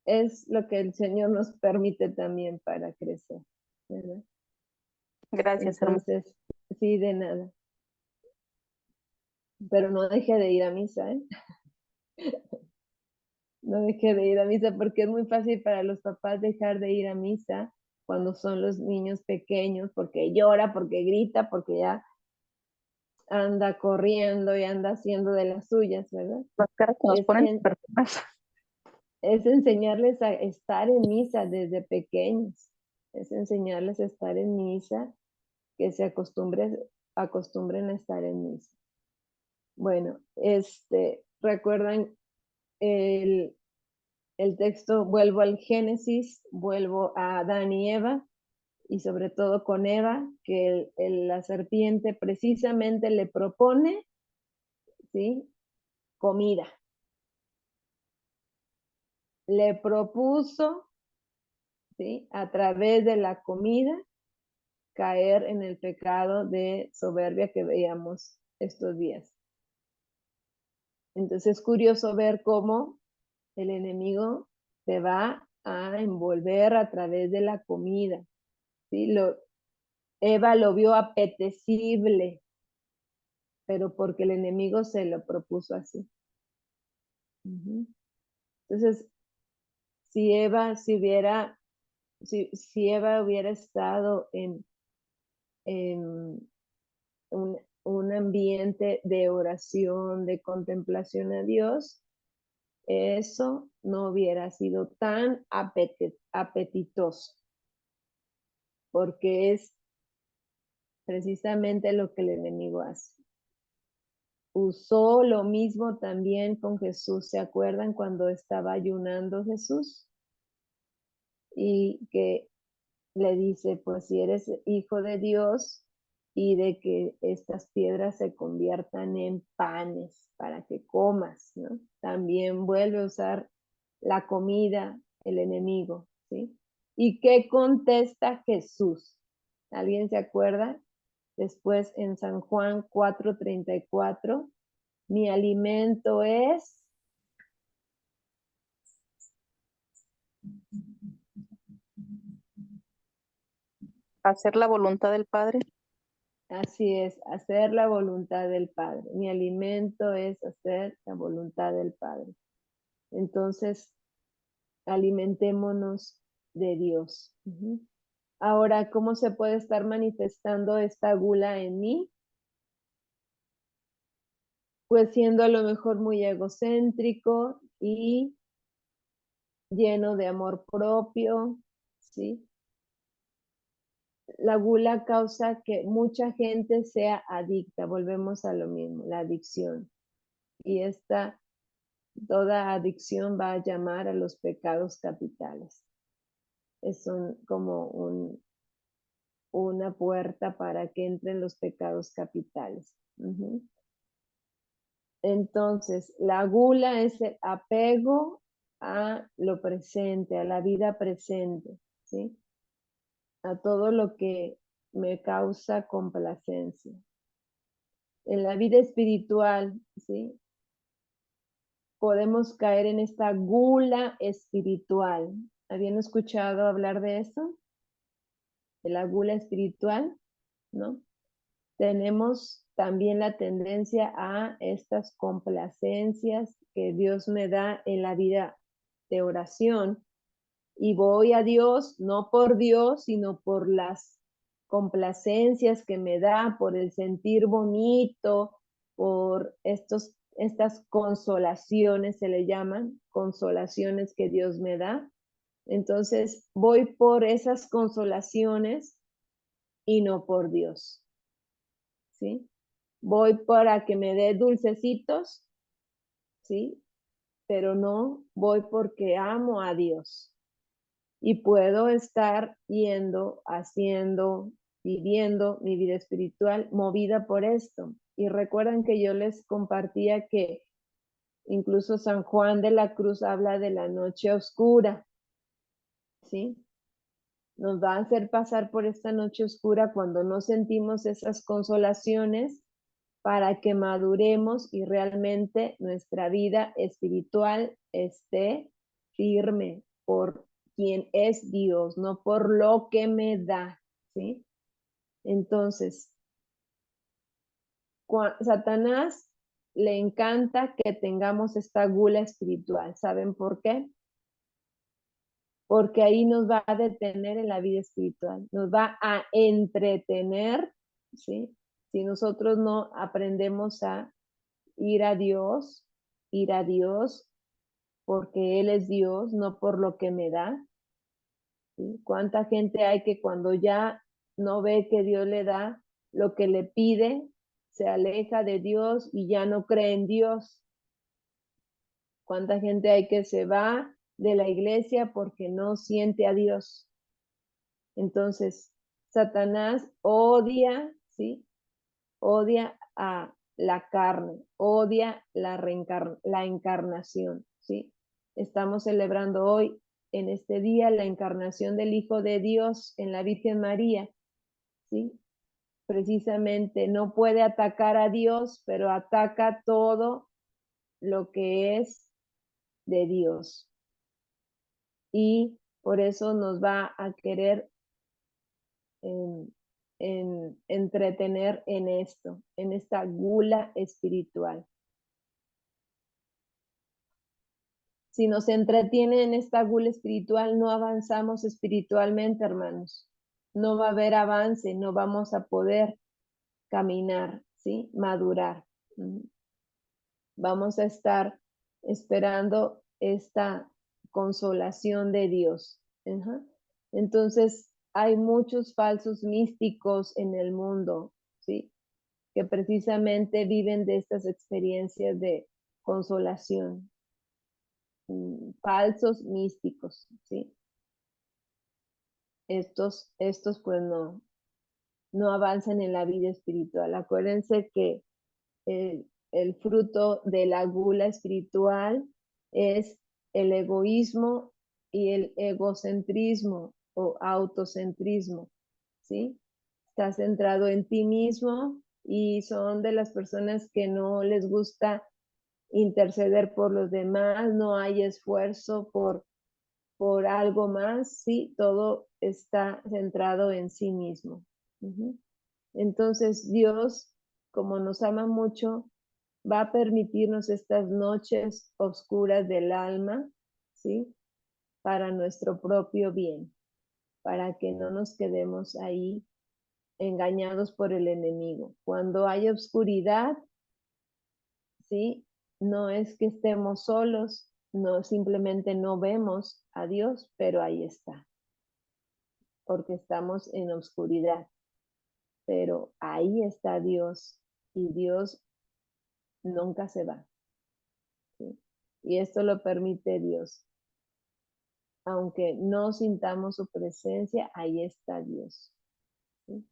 Es lo que el Señor nos permite también para crecer, ¿verdad? Gracias, hermano. Entonces, sí, de nada. Pero no deje de ir a misa, ¿eh? No deje de ir a misa porque es muy fácil para los papás dejar de ir a misa cuando son los niños pequeños, porque llora, porque grita, porque ya anda corriendo y anda haciendo de las suyas, ¿verdad? Las caras que nos Es, ponen en, personas. es enseñarles a estar en misa desde pequeños, es enseñarles a estar en misa, que se acostumbren a estar en misa. Bueno, recuerdan el, el texto, vuelvo al Génesis, vuelvo a Adán y Eva, y sobre todo con Eva, que la serpiente precisamente le propone, ¿sí? Comida. Le propuso, ¿sí? A través de la comida, caer en el pecado de soberbia que veíamos estos días. Entonces es curioso ver cómo el enemigo se va a envolver a través de la comida, ¿sí? Eva lo vio apetecible, pero porque el enemigo se lo propuso así. Entonces, si Eva hubiera estado en un ambiente de oración, de contemplación a Dios, eso no hubiera sido tan apetitoso, porque es precisamente lo que el enemigo hace. Usó lo mismo también con Jesús. ¿Se acuerdan cuando estaba ayunando Jesús? Y que le dice, pues si eres hijo de Dios, y de que estas piedras se conviertan en panes para que comas, ¿no? También vuelve a usar la comida, el enemigo, ¿sí? ¿Y qué contesta Jesús? ¿Alguien se acuerda? Después en San Juan 4:34, mi alimento es hacer la voluntad del Padre. así es, hacer la voluntad del Padre. Mi alimento es hacer la voluntad del Padre. Entonces, alimentémonos de Dios. Ahora, ¿cómo se puede estar manifestando esta gula en mí? Pues siendo a lo mejor muy egocéntrico y lleno de amor propio, ¿sí? La gula causa que mucha gente sea adicta, volvemos a lo mismo, la adicción. Y toda adicción va a llamar a los pecados capitales. Es como una puerta para que entren los pecados capitales. Entonces, la gula es el apego a lo presente, a la vida presente, ¿sí? A todo lo que me causa complacencia. En la vida espiritual, ¿sí? Podemos caer en esta gula espiritual. ¿Habían escuchado hablar de eso? De la gula espiritual, ¿no? Tenemos también la tendencia a estas complacencias que Dios me da en la vida de oración. Y voy a Dios, no por Dios, sino por las complacencias que me da, por el sentir bonito, por estas consolaciones, se le llaman, consolaciones que Dios me da. Entonces voy por esas consolaciones y no por Dios, ¿sí? Voy para que me dé dulcecitos, ¿sí? Pero no voy porque amo a Dios. Y puedo estar yendo, haciendo, viviendo mi vida espiritual movida por esto. Y recuerdan que yo les compartía que incluso San Juan de la Cruz habla de la noche oscura, ¿sí? Nos va a hacer pasar por esta noche oscura cuando no sentimos esas consolaciones para que maduremos y realmente nuestra vida espiritual esté firme por quien es Dios, no por lo que me da, ¿sí? Entonces, Satanás le encanta que tengamos esta gula espiritual. ¿Saben por qué? Porque ahí nos va a detener en la vida espiritual, nos va a entretener, ¿sí? Si nosotros no aprendemos a ir a Dios, porque Él es Dios, no por lo que me da. ¿Sí? ¿Cuánta gente hay que cuando ya no ve que Dios le da lo que le pide, se aleja de Dios y ya no cree en Dios? ¿Cuánta gente hay que se va de la iglesia porque no siente a Dios? Entonces, Satanás odia, ¿sí? Odia a la carne, odia la encarnación, ¿sí? Estamos celebrando hoy, en este día, la encarnación del Hijo de Dios en la Virgen María, ¿sí? Precisamente no puede atacar a Dios, pero ataca todo lo que es de Dios. Y por eso nos va a querer entretener en esto, en esta gula espiritual. Si nos entretiene en esta gula espiritual, no avanzamos espiritualmente, hermanos. No va a haber avance, no vamos a poder caminar, ¿sí? Madurar. Vamos a estar esperando esta consolación de Dios. Entonces, hay muchos falsos místicos en el mundo, ¿sí? Que precisamente viven de estas experiencias de consolación. Falsos místicos, ¿sí? Estos pues no avanzan en la vida espiritual. Acuérdense que el fruto de la gula espiritual es el egoísmo y el egocentrismo o autocentrismo, ¿sí? Estás centrado en ti mismo y son de las personas que no les gusta interceder por los demás, no hay esfuerzo por algo más, sí, todo está centrado en sí mismo. Entonces Dios, como nos ama mucho, va a permitirnos estas noches oscuras del alma, ¿sí? Para nuestro propio bien, para que no nos quedemos ahí engañados por el enemigo. Cuando hay oscuridad, ¿sí? No es que estemos solos, no, simplemente no vemos a Dios, pero ahí está, porque estamos en oscuridad, pero ahí está Dios y Dios nunca se va, ¿sí? Y esto lo permite Dios. Aunque no sintamos su presencia, ahí está Dios, ¿sí?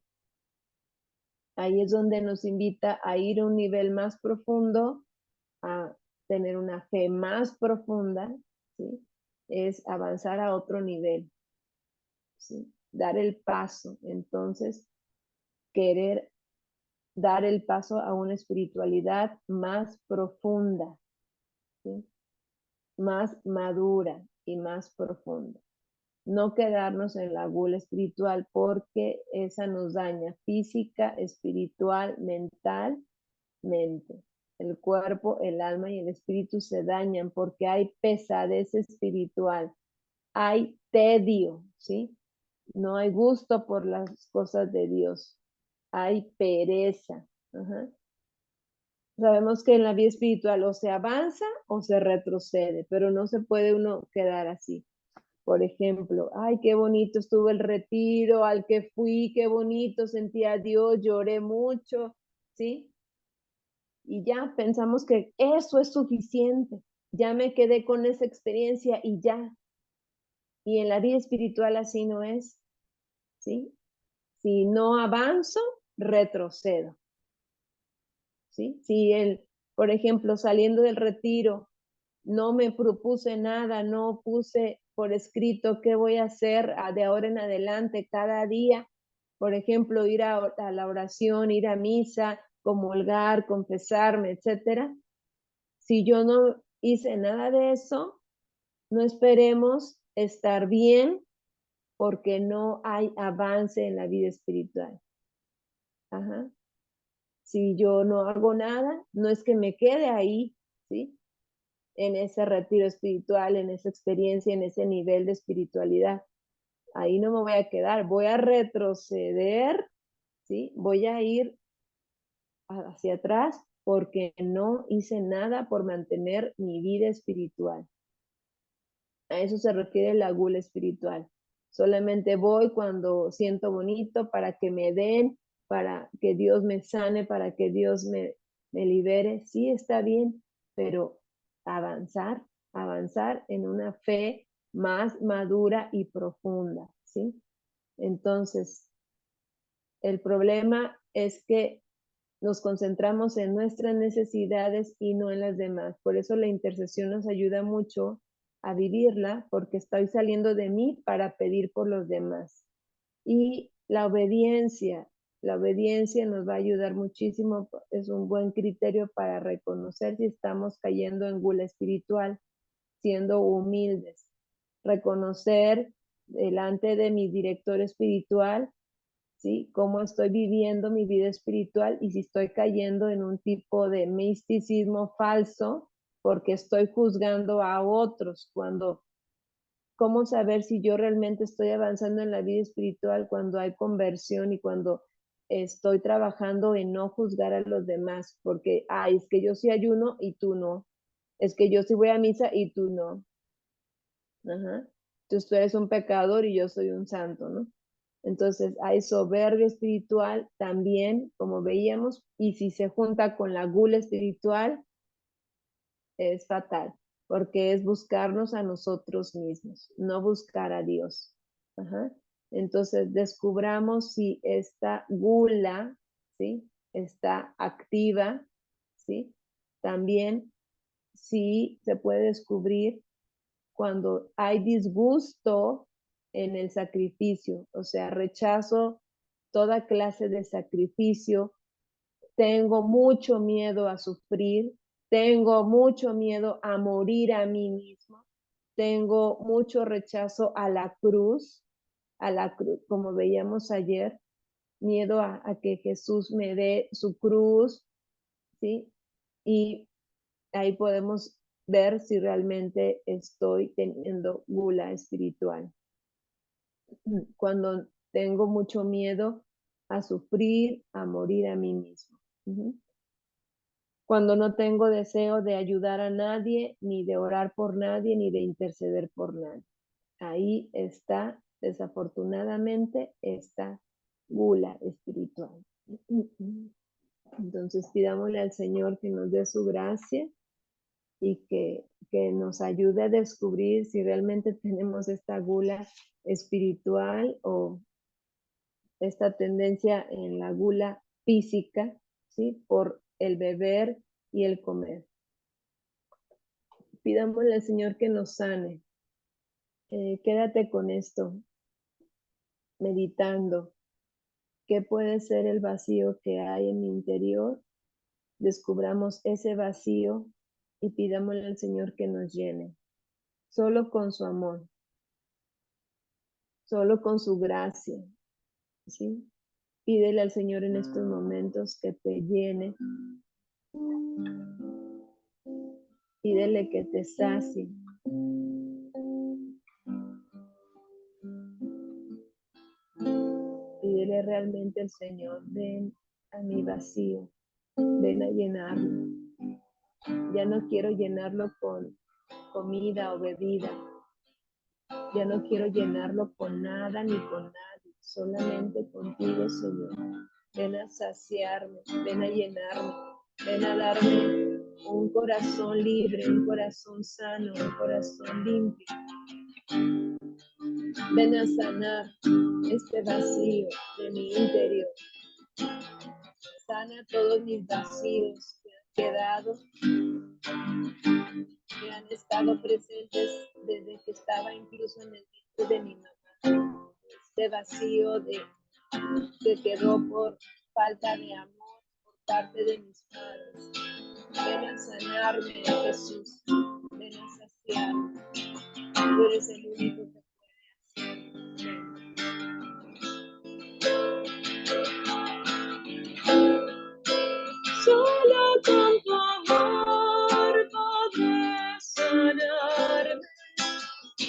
Ahí es donde nos invita a ir a un nivel más profundo, a tener una fe más profunda, ¿sí? Es avanzar a otro nivel, ¿sí? Dar el paso, entonces, querer dar el paso a una espiritualidad más profunda, ¿sí? Más madura y más profunda. No quedarnos en la gula espiritual porque esa nos daña física, espiritual, mentalmente. El cuerpo, el alma y el espíritu se dañan porque hay pesadez espiritual, hay tedio, ¿sí? No hay gusto por las cosas de Dios, hay pereza. Ajá. Sabemos que en la vida espiritual o se avanza o se retrocede, pero no se puede uno quedar así. Por ejemplo, ay, qué bonito estuvo el retiro al que fui, qué bonito, sentí a Dios, lloré mucho, ¿sí? Y ya pensamos que eso es suficiente, ya me quedé con esa experiencia y ya. Y en la vida espiritual así no es, ¿sí? Si no avanzo, retrocedo, ¿sí? Si por ejemplo, saliendo del retiro, no me propuse nada, no puse por escrito qué voy a hacer de ahora en adelante cada día. Por ejemplo, ir a la oración, ir a misa, comulgar, confesarme, etcétera. Si yo no hice nada de eso, no esperemos estar bien porque no hay avance en la vida espiritual. Ajá. Si yo no hago nada, no es que me quede ahí, ¿sí? En ese retiro espiritual, en esa experiencia, en ese nivel de espiritualidad. Ahí no me voy a quedar, voy a retroceder, ¿sí? Voy a ir hacia atrás porque no hice nada por mantener mi vida espiritual. A eso se refiere la gula espiritual. Solamente voy cuando siento bonito para que me den, para que Dios me sane, para que Dios me libere. Sí, está bien, pero avanzar, avanzar en una fe más madura y profunda, ¿sí? Entonces, el problema es que nos concentramos en nuestras necesidades y no en las demás. Por eso la intercesión nos ayuda mucho a vivirla, porque estoy saliendo de mí para pedir por los demás. Y la obediencia nos va a ayudar muchísimo, es un buen criterio para reconocer si estamos cayendo en gula espiritual, siendo humildes. Reconocer delante de mi director espiritual, ¿sí? Cómo estoy viviendo mi vida espiritual y si estoy cayendo en un tipo de misticismo falso porque estoy juzgando a otros ¿cómo saber si yo realmente estoy avanzando en la vida espiritual cuando hay conversión y cuando estoy trabajando en no juzgar a los demás? Porque, es que yo sí ayuno y tú no. Es que yo sí voy a misa y tú no. Ajá. Entonces tú eres un pecador y yo soy un santo, ¿no? Entonces hay soberbia espiritual también, como veíamos, y si se junta con la gula espiritual, es fatal, porque es buscarnos a nosotros mismos, no buscar a Dios. Ajá. Entonces descubramos si esta gula, ¿sí? Está activa, ¿sí? También si se puede descubrir cuando hay disgusto en el sacrificio, o sea, rechazo toda clase de sacrificio. Tengo mucho miedo a sufrir. Tengo mucho miedo a morir a mí mismo. Tengo mucho rechazo a la cruz, como veíamos ayer, miedo a que Jesús me dé su cruz, ¿sí? Y ahí podemos ver si realmente estoy teniendo gula espiritual. Cuando tengo mucho miedo a sufrir, a morir a mí mismo. Cuando no tengo deseo de ayudar a nadie, ni de orar por nadie, ni de interceder por nadie. Ahí está, desafortunadamente, esta gula espiritual. Entonces pidámosle al Señor que nos dé su gracia y que nos ayude a descubrir si realmente tenemos esta gula espiritual o esta tendencia en la gula física, ¿sí? Por el beber y el comer. Pidámosle al Señor que nos sane. Quédate con esto, meditando. ¿Qué puede ser el vacío que hay en mi interior? Descubramos ese vacío y pidámosle al Señor que nos llene. Solo con su amor, solo con su gracia, ¿sí? Pídele al Señor en estos momentos que te llene. Pídele que te sacie. Pídele realmente al Señor, ven a mi vacío, ven a llenarlo. Ya no quiero llenarlo con comida o bebida. Ya no quiero llenarlo con nada ni con nadie, solamente contigo, Señor. Ven a saciarme, ven a llenarme, ven a darme un corazón libre, un corazón sano, un corazón limpio. Ven a sanar este vacío de mi interior. Sana todos mis vacíos que han quedado, que han estado presentes desde que estaba incluso en el vientre de mi mamá. Este vacío que quedó por falta de amor por parte de mis padres. Ven a sanarme, Jesús. Ven a saciarme. Tú eres el único que puede hacerlo. Solo con tu amor podrás sanarme.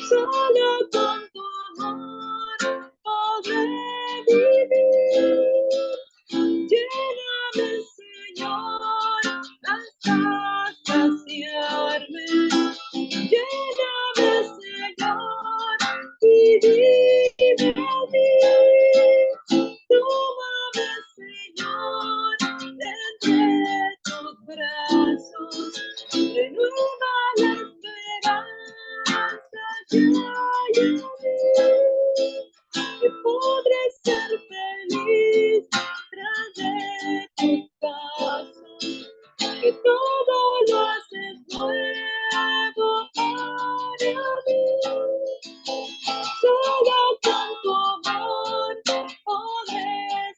Solo con tu amor podré vivir. Lléname, Señor, hasta saciarme. Lléname, Señor, y vive en mí. Tómame, Señor, entre tus brazos. Renueva la esperanza que hay en mí. Que podré ser feliz tras de tus pasos, que todo lo haces nuevo para mí. Solo con tu amor podré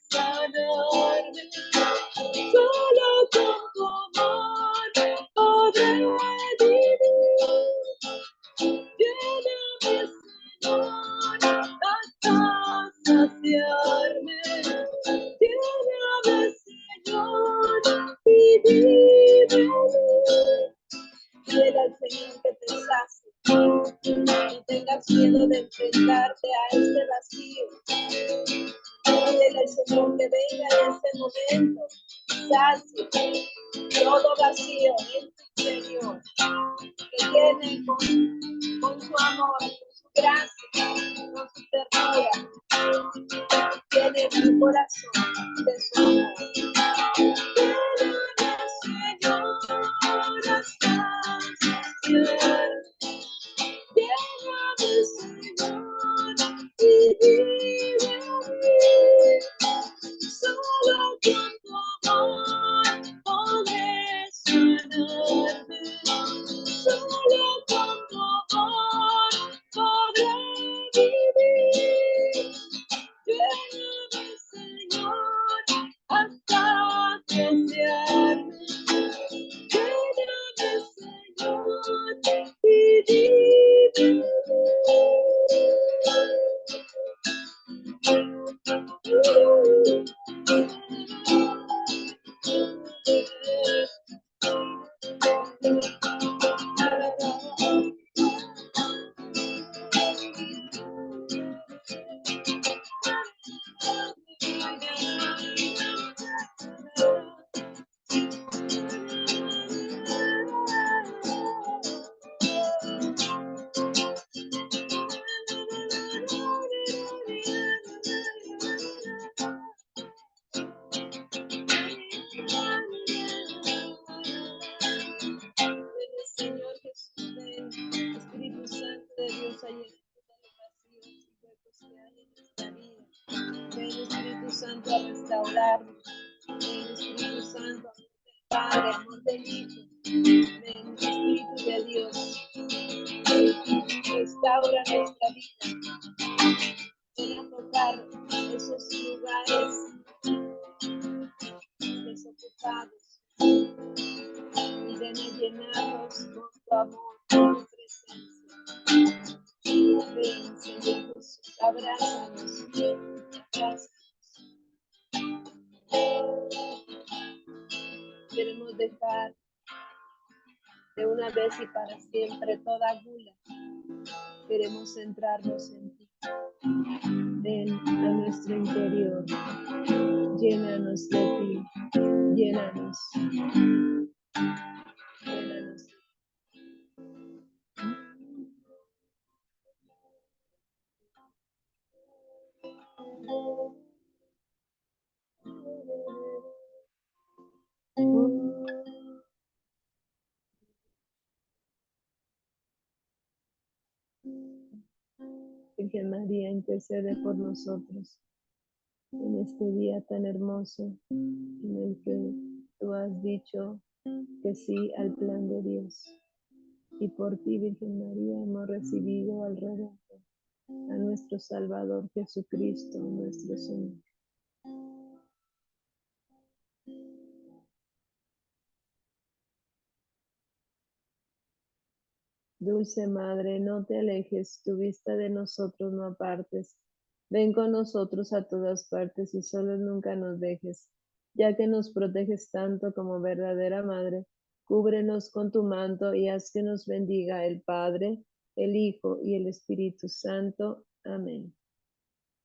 sanarme. Solo con tu amor podré vivir. Lléname, Señor, hasta saciarme. Lléname, Señor, y vive en mí. Pídele al Señor que te sacie. No tengas miedo de enfrentarte a este vacío. Pídele al Señor que venga en este momento, sacie todo vacío en tu interior, que llene con su amor, con su gracia, con su ternura. Llene mi corazón de su amor. Lléname, Señor, hasta saciar. Lléname, Señor, y vive en mí. Solo con tu amor podré sanarme. Solo con tu amor podré vivir. Lléname, a llenar todos los vacíos y huecos que hay en nuestra vida. Ven Espíritu Santo a restaurarnos. Ven Espíritu Santo, amor del Padre, amor del Hijo. Ven Espíritu de Dios. Restaura nuestra vida. Ven a tocar esos lugares desocupados y ven a llenarnos con tu amor, con tu presencia. Ven, Señor Jesús, abrázanos, abrázanos. Queremos dejar de una vez y para siempre toda gula. Queremos centrarnos en ti. Ven a nuestro interior. Llénanos de ti. Llénanos. Llénanos. Virgen María, intercede por nosotros en este día tan hermoso en el que tú has dicho que sí al plan de Dios. Y por ti, Virgen María, hemos recibido al Redentor, a nuestro Salvador Jesucristo, nuestro Señor. Dulce Madre, no te alejes, tu vista de nosotros no apartes. Ven con nosotros a todas partes y solos nunca nos dejes, ya que nos proteges tanto como verdadera Madre. Cúbrenos con tu manto y haz que nos bendiga el Padre, el Hijo y el Espíritu Santo. Amén.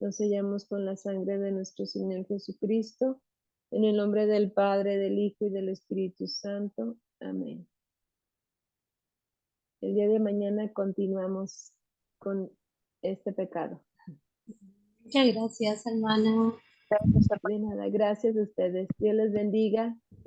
Nos sellamos con la sangre de nuestro Señor Jesucristo, en el nombre del Padre, del Hijo y del Espíritu Santo. Amén. El día de mañana continuamos con este pecado. Muchas gracias, hermana. Gracias, De nada, gracias a ustedes. Dios les bendiga. Gracias.